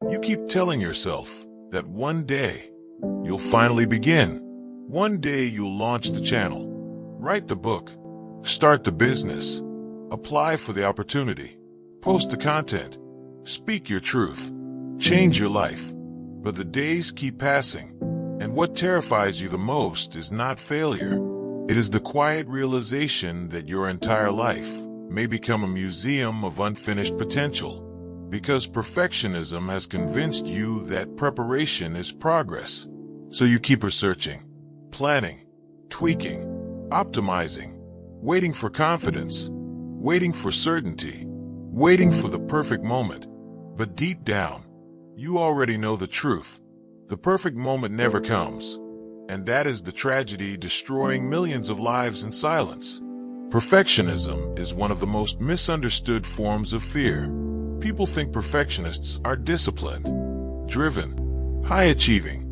You keep telling yourself that one day you'll finally begin. One day you'll launch the channel, write the book, start the business, apply for the opportunity, post the content, speak your truth, change your life. But the days keep passing, and what terrifies you the most is not failure. It is the quiet realization that your entire life may become a museum of unfinished potential, because perfectionism has convinced you that preparation is progress. So you keep researching, planning, tweaking, optimizing, waiting for confidence, waiting for certainty, waiting for the perfect moment. But deep down, you already know the truth. The perfect moment never comes, and that is the tragedy destroying millions of lives in silence. Perfectionism is one of the most misunderstood forms of fear. People think perfectionists are disciplined, driven, high-achieving,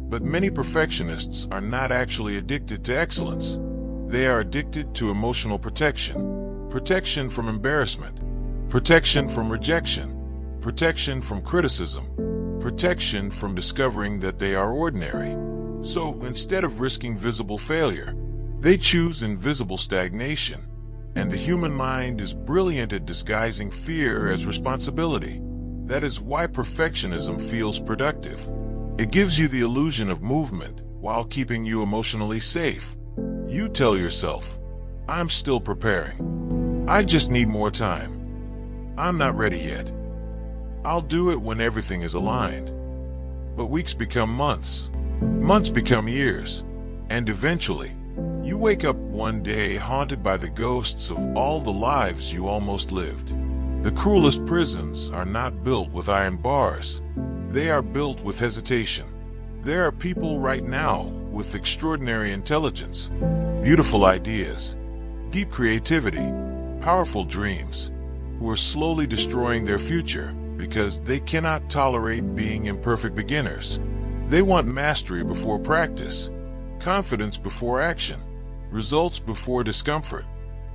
but many perfectionists are not actually addicted to excellence. They are addicted to emotional protection, protection from embarrassment, protection from rejection, protection from criticism, protection from discovering that they are ordinary. So instead of risking visible failure, they choose invisible stagnation. And the human mind is brilliant at disguising fear as responsibility. That is why perfectionism feels productive. It gives you the illusion of movement while keeping you emotionally safe. You tell yourself, I'm still preparing. I just need more time. I'm not ready yet. I'll do it when everything is aligned. But weeks become months. Months become years. And eventually, you wake up one day haunted by the ghosts of all the lives you almost lived. The cruelest prisons are not built with iron bars. They are built with hesitation. There are people right now with extraordinary intelligence, beautiful ideas, deep creativity, powerful dreams, who are slowly destroying their future because they cannot tolerate being imperfect beginners. They want mastery before practice, confidence before action, results before discomfort.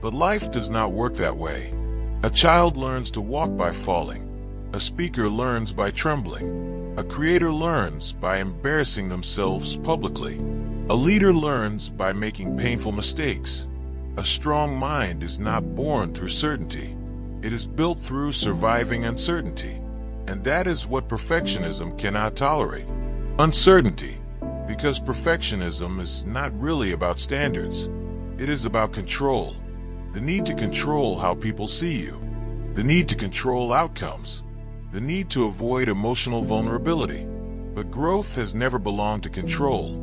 But life does not work that way. A child learns to walk by falling. A speaker learns by trembling. A creator learns by embarrassing themselves publicly. A leader learns by making painful mistakes. A strong mind is not born through certainty. It is built through surviving uncertainty. And that is what perfectionism cannot tolerate. Uncertainty. Because perfectionism is not really about standards. It is about control. The need to control how people see you. The need to control outcomes. The need to avoid emotional vulnerability. But growth has never belonged to control.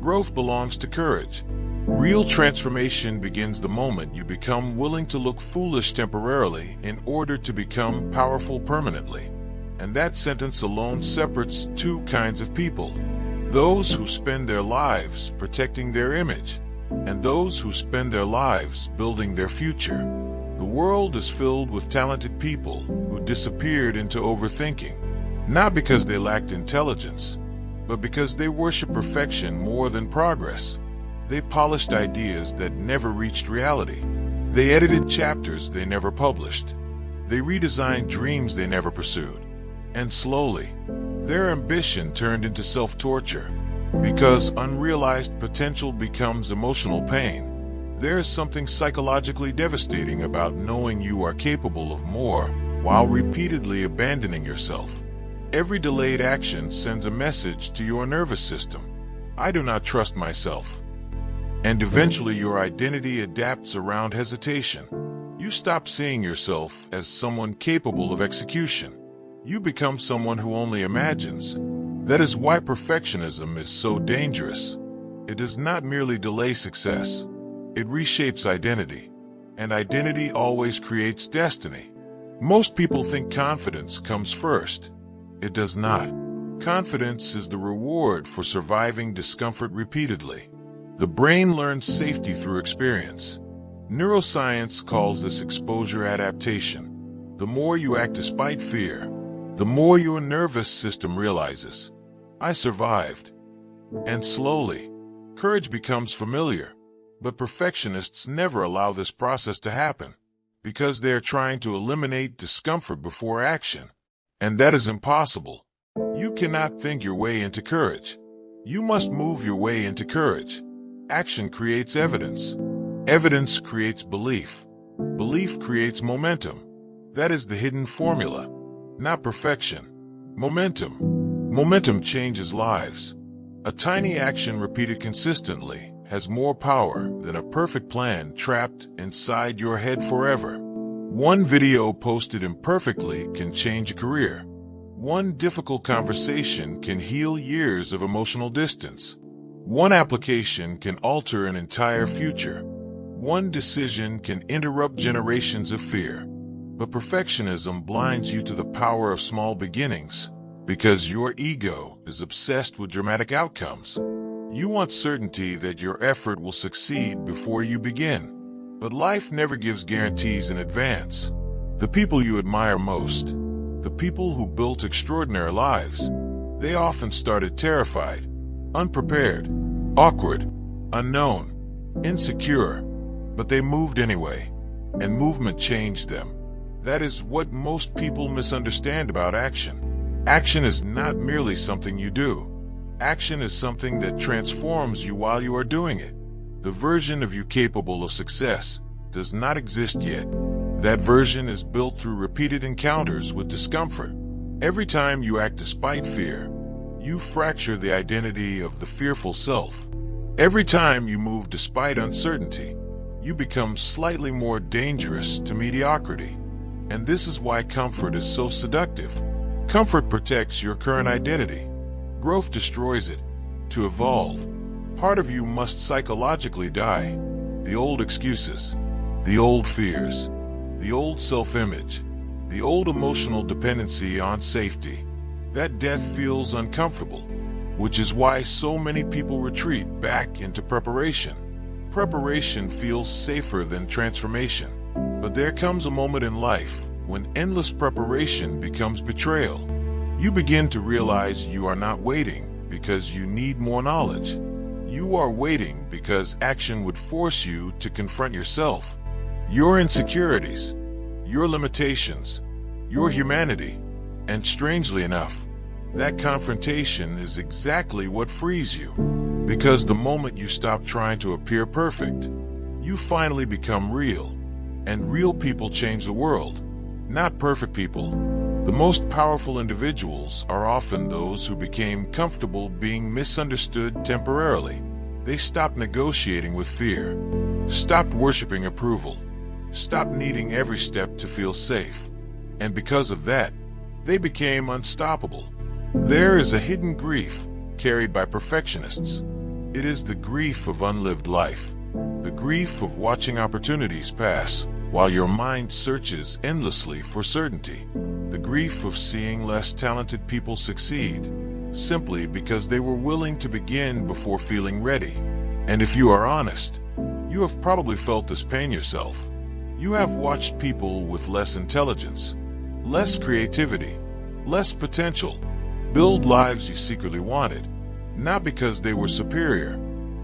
Growth belongs to courage. Real transformation begins the moment you become willing to look foolish temporarily in order to become powerful permanently. And that sentence alone separates two kinds of people. Those who spend their lives protecting their image, and those who spend their lives building their future. The world is filled with talented people who disappeared into overthinking, not because they lacked intelligence, but because they worship perfection more than progress. They polished ideas that never reached reality. They edited chapters they never published. They redesigned dreams they never pursued. And slowly, their ambition turned into self-torture. Because unrealized potential becomes emotional pain. There is something psychologically devastating about knowing you are capable of more while repeatedly abandoning yourself. Every delayed action sends a message to your nervous system. I do not trust myself. And eventually your identity adapts around hesitation. You stop seeing yourself as someone capable of execution. You become someone who only imagines. That is why perfectionism is so dangerous. It does not merely delay success. It reshapes identity. And identity always creates destiny. Most people think confidence comes first. It does not. Confidence is the reward for surviving discomfort repeatedly. The brain learns safety through experience. Neuroscience calls this exposure adaptation. The more you act despite fear, the more your nervous system realizes, I survived. And slowly, courage becomes familiar. But perfectionists never allow this process to happen, because they are trying to eliminate discomfort before action. And that is impossible. You cannot think your way into courage. You must move your way into courage. Action creates evidence. Evidence creates belief. Belief creates momentum. That is the hidden formula. Not perfection. Momentum. Momentum changes lives. A tiny action repeated consistently has more power than a perfect plan trapped inside your head forever. One video posted imperfectly can change a career. One difficult conversation can heal years of emotional distance. One application can alter an entire future. One decision can interrupt generations of fear. But perfectionism blinds you to the power of small beginnings because your ego is obsessed with dramatic outcomes. You want certainty that your effort will succeed before you begin. But life never gives guarantees in advance. The people you admire most, the people who built extraordinary lives, they often started terrified, unprepared, awkward, unknown, insecure, but they moved anyway, and movement changed them. That is what most people misunderstand about action. Action is not merely something you do. Action is something that transforms you while you are doing it. The version of you capable of success does not exist yet. That version is built through repeated encounters with discomfort. Every time you act despite fear, you fracture the identity of the fearful self. Every time you move despite uncertainty, you become slightly more dangerous to mediocrity. And this is why comfort is so seductive. Comfort protects your current identity. Growth destroys it. To evolve, part of you must psychologically die. The old excuses, the old fears, the old self-image, the old emotional dependency on safety. That death feels uncomfortable, which is why so many people retreat back into preparation. Preparation feels safer than transformation. But there comes a moment in life when endless preparation becomes betrayal. You begin to realize you are not waiting because you need more knowledge. You are waiting because action would force you to confront yourself, your insecurities, your limitations, your humanity. And strangely enough, that confrontation is exactly what frees you. Because the moment you stop trying to appear perfect, you finally become real. And real people change the world, not perfect people. The most powerful individuals are often those who became comfortable being misunderstood temporarily. They stopped negotiating with fear, stopped worshiping approval, stopped needing every step to feel safe. And because of that, they became unstoppable. There is a hidden grief carried by perfectionists. It is the grief of unlived life, the grief of watching opportunities pass while your mind searches endlessly for certainty, the grief of seeing less talented people succeed, simply because they were willing to begin before feeling ready. And if you are honest, you have probably felt this pain yourself. You have watched people with less intelligence, less creativity, less potential, build lives you secretly wanted, not because they were superior,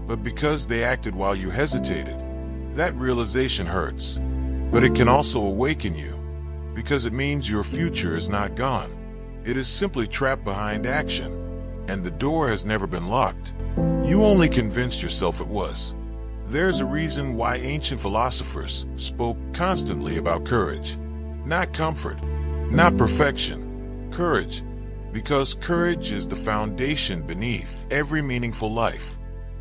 but because they acted while you hesitated. That realization hurts. But it can also awaken you, because it means your future is not gone. It is simply trapped behind action, and the door has never been locked. You only convinced yourself it was. There's a reason why ancient philosophers spoke constantly about courage. Not comfort, not perfection, courage. Because courage is the foundation beneath every meaningful life.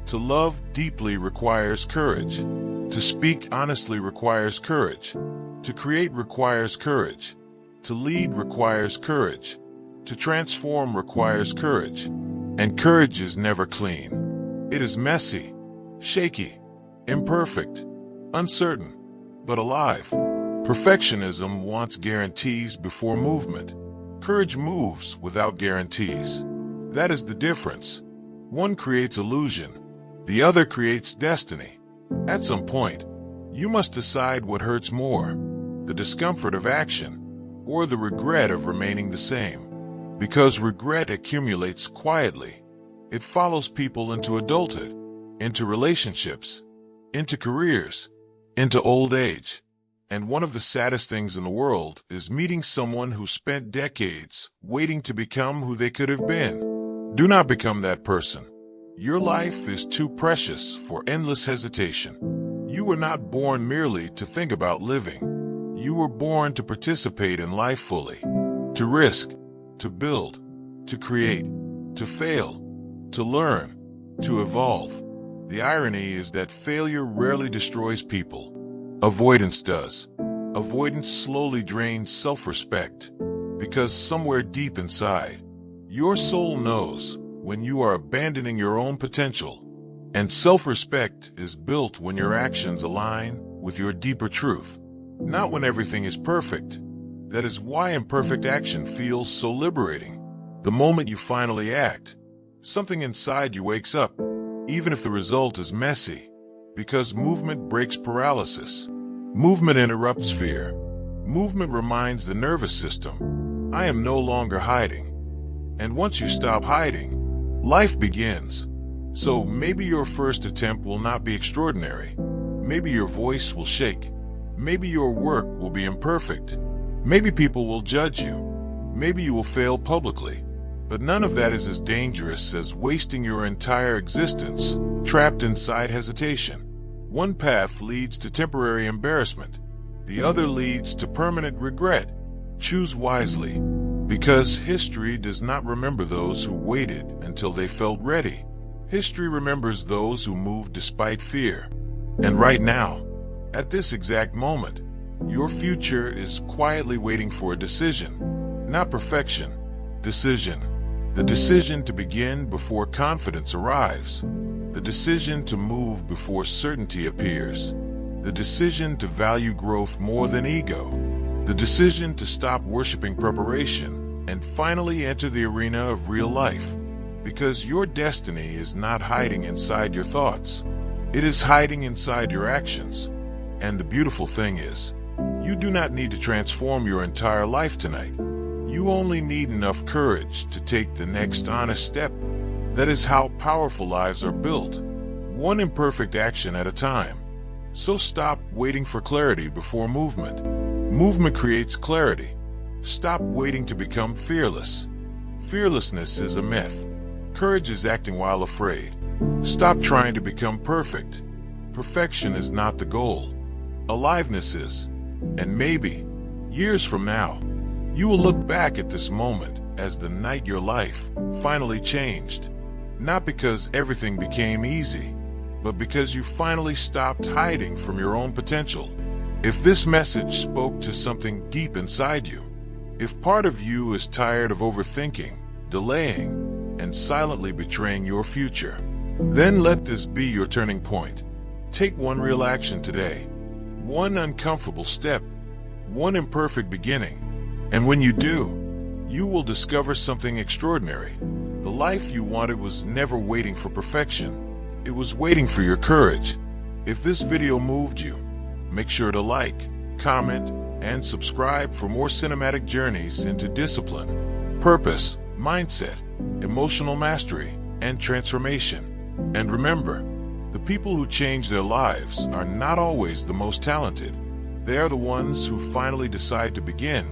To love deeply requires courage. To speak honestly requires courage. To create requires courage. To lead requires courage. To transform requires courage. And courage is never clean. It is messy, shaky, imperfect, uncertain, but alive. Perfectionism wants guarantees before movement. Courage moves without guarantees. That is the difference. One creates illusion. The other creates destiny. At some point, you must decide what hurts more, the discomfort of action or the regret of remaining the same. Because regret accumulates quietly. It follows people into adulthood, into relationships, into careers, into old age. And one of the saddest things in the world is meeting someone who spent decades waiting to become who they could have been. Do not become that person. Your life is too precious for endless hesitation. You were not born merely to think about living. You were born to participate in life fully, to risk, to build, to create, to fail, to learn, to evolve. The irony is that failure rarely destroys people. Avoidance does. Avoidance slowly drains self-respect, because somewhere deep inside, your soul knows when you are abandoning your own potential. And self-respect is built when your actions align with your deeper truth, not when everything is perfect. That is why imperfect action feels so liberating. The moment you finally act, something inside you wakes up, even if the result is messy, because movement breaks paralysis. Movement interrupts fear. Movement reminds the nervous system, I am no longer hiding. And once you stop hiding, life begins. So maybe your first attempt will not be extraordinary. Maybe your voice will shake. Maybe your work will be imperfect. Maybe people will judge you. Maybe you will fail publicly. But none of that is as dangerous as wasting your entire existence trapped inside hesitation. One path leads to temporary embarrassment. The other leads to permanent regret. Choose wisely, because history does not remember those who waited until they felt ready. History remembers those who moved despite fear. And right now, at this exact moment, your future is quietly waiting for a decision. Not perfection, decision. The decision to begin before confidence arrives. The decision to move before certainty appears. The decision to value growth more than ego. The decision to stop worshiping preparation and finally enter the arena of real life. Because your destiny is not hiding inside your thoughts. It is hiding inside your actions. And the beautiful thing is, you do not need to transform your entire life tonight. You only need enough courage to take the next honest step. That is how powerful lives are built, one imperfect action at a time. So stop waiting for clarity before movement. Movement creates clarity. Stop waiting to become fearless. Fearlessness is a myth. Courage is acting while afraid. Stop trying to become perfect. Perfection is not the goal. Aliveness is. And maybe, years from now, you will look back at this moment as the night your life finally changed. Not because everything became easy, but because you finally stopped hiding from your own potential. If this message spoke to something deep inside you, if part of you is tired of overthinking, delaying, and silently betraying your future, then let this be your turning point. Take one real action today, one uncomfortable step, one imperfect beginning. And when you do, you will discover something extraordinary. The life you wanted was never waiting for perfection. It was waiting for your courage. If this video moved you, make sure to like, comment, and subscribe for more cinematic journeys into discipline, purpose, mindset, emotional mastery, and transformation. And remember, the people who change their lives are not always the most talented. They are the ones who finally decide to begin.